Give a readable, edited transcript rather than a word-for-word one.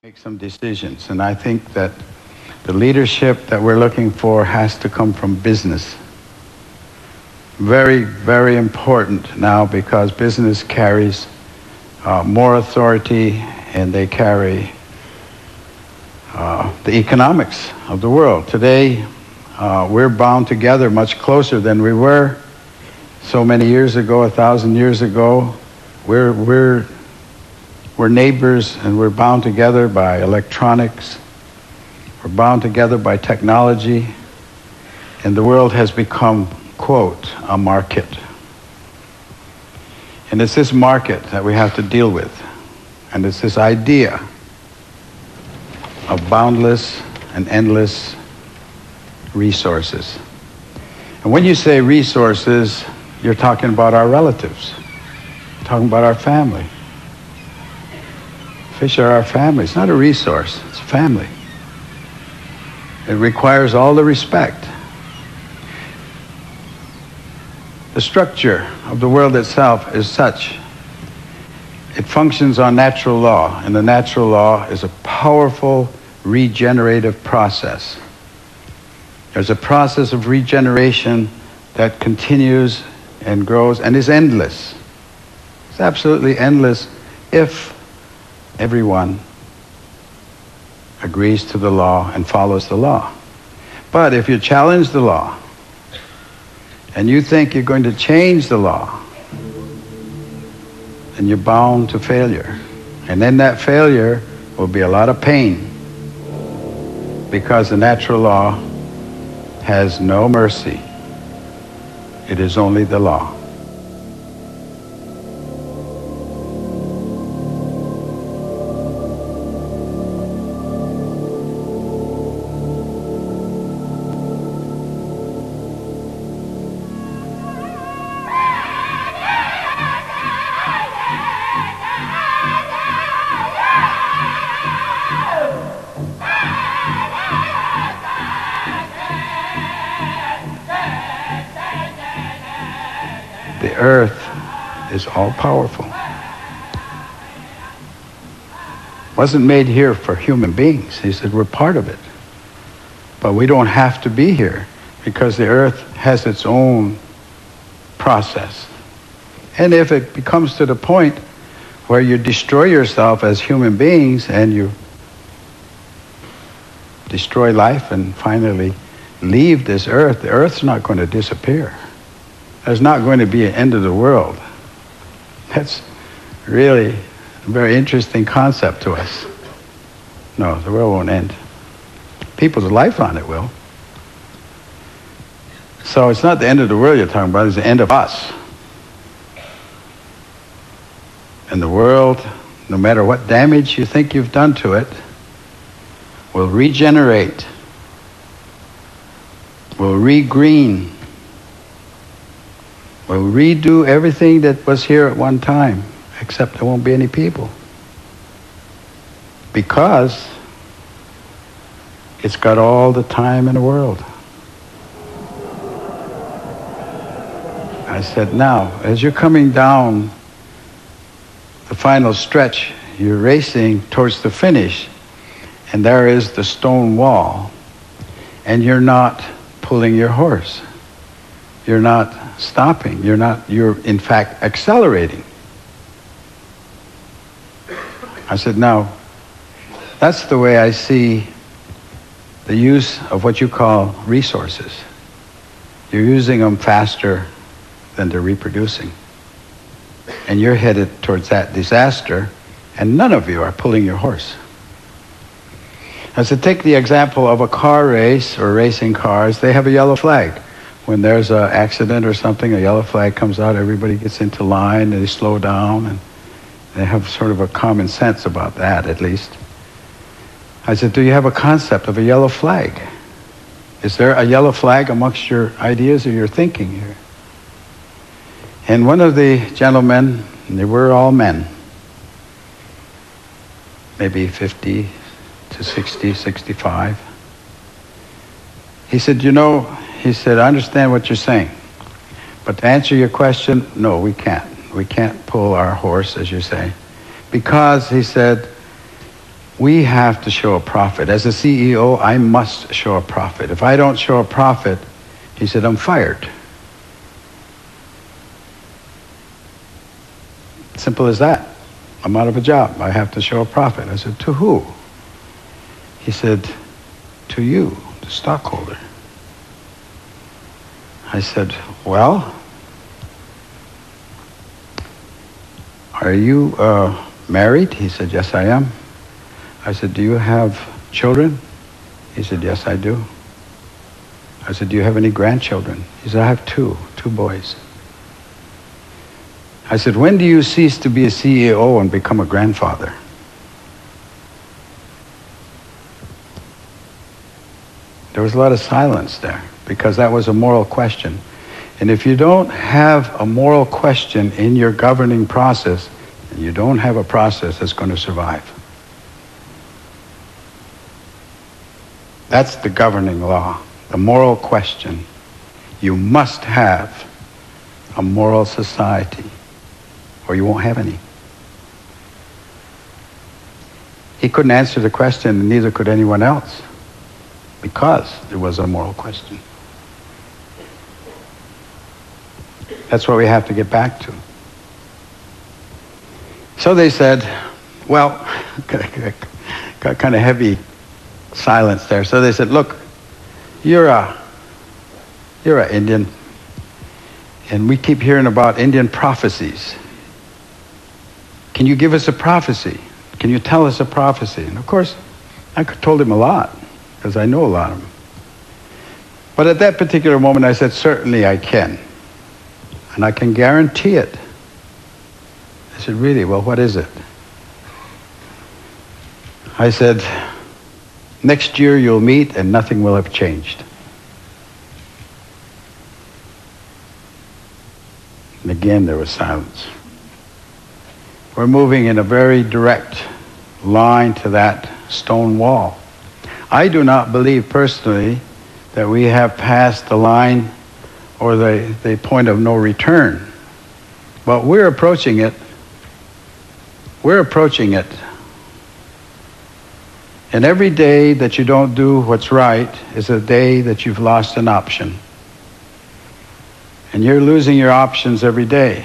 Make some decisions, and I think that the leadership that we're looking for has to come from business. Very, very important now because business carries more authority and they carry the economics of the world. Today, we're bound together much closer than we were so many years ago, 1,000 years ago. We're neighbors, and we're bound together by electronics. We're bound together by technology. And the world has become, quote, a market. And it's this market that we have to deal with. And it's this idea of boundless and endless resources. And when you say resources, you're talking about our relatives. You're talking about our family. Fish are our family. It's not a resource, it's family. It requires all the respect. The structure of the world itself is such. It functions on natural law, and the natural law is a powerful regenerative process. There's a process of regeneration that continues and grows and is endless. It's absolutely endless if everyone agrees to the law and follows the law. But if you challenge the law and you think you're going to change the law, then you're bound to failure. And then that failure will be a lot of pain, because the natural law has no mercy. It is only the law. The earth is all-powerful. Wasn't made here for human beings. He said we're part of it. But we don't have to be here because the earth has its own process. And if it becomes to the point where you destroy yourself as human beings and you destroy life and finally leave this earth, the earth's not going to disappear. There's not going to be an end of the world. That's really a very interesting concept to us. No, the world won't end. People's life on it will. So it's not the end of the world you're talking about, it's the end of us. And the world, no matter what damage you think you've done to it, will regenerate, will regreen, will redo everything that was here at one time, except there won't be any people. Because it's got all the time in the world. I said, now, as you're coming down the final stretch, you're racing towards the finish, and there is the stone wall, and you're not pulling your horse. You're not stopping. You're in fact accelerating. I said, now, that's the way I see the use of what you call resources. You're using them faster than they're reproducing. And you're headed towards that disaster, and none of you are pulling your horse. I said, take the example of a car race or racing cars. They have a yellow flag. When there's an accident or something, a yellow flag comes out, everybody gets into line, and they slow down, and they have sort of a common sense about that, at least. I said, do you have a concept of a yellow flag? Is there a yellow flag amongst your ideas or your thinking here? And one of the gentlemen, and they were all men, maybe 50 to 60, 65, he said, he said, I understand what you're saying, but to answer your question, no, we can't. We can't pull our horse, as you say, because, he said, we have to show a profit. As a CEO, I must show a profit. If I don't show a profit, he said, I'm fired. Simple as that. I'm out of a job. I have to show a profit. I said, to who? He said, to you, the stockholder. I said, well, are you married? He said, yes, I am. I said, do you have children? He said, yes, I do. I said, do you have any grandchildren? He said, I have two boys. I said, when do you cease to be a CEO and become a grandfather? There was a lot of silence there because that was a moral question. And if you don't have a moral question in your governing process, then you don't have a process that's going to survive. That's the governing law, the moral question. You must have a moral society, or you won't have any. He couldn't answer the question, and neither could anyone else, because it was a moral question. That's what we have to get back to. So they said, well, got kind of heavy silence there. So they said, look, you're a Indian, and we keep hearing about Indian prophecies. Can you give us a prophecy? Can you tell us a prophecy? And of course, I told him a lot, because I know a lot of them. But at that particular moment, I said, certainly I can. And I can guarantee it. I said, really? Well, what is it? I said, next year you'll meet and nothing will have changed. And again, there was silence. We're moving in a very direct line to that stone wall. I do not believe personally that we have passed the line or the point of no return. But we're approaching it. We're approaching it. And every day that you don't do what's right is a day that you've lost an option. And you're losing your options every day.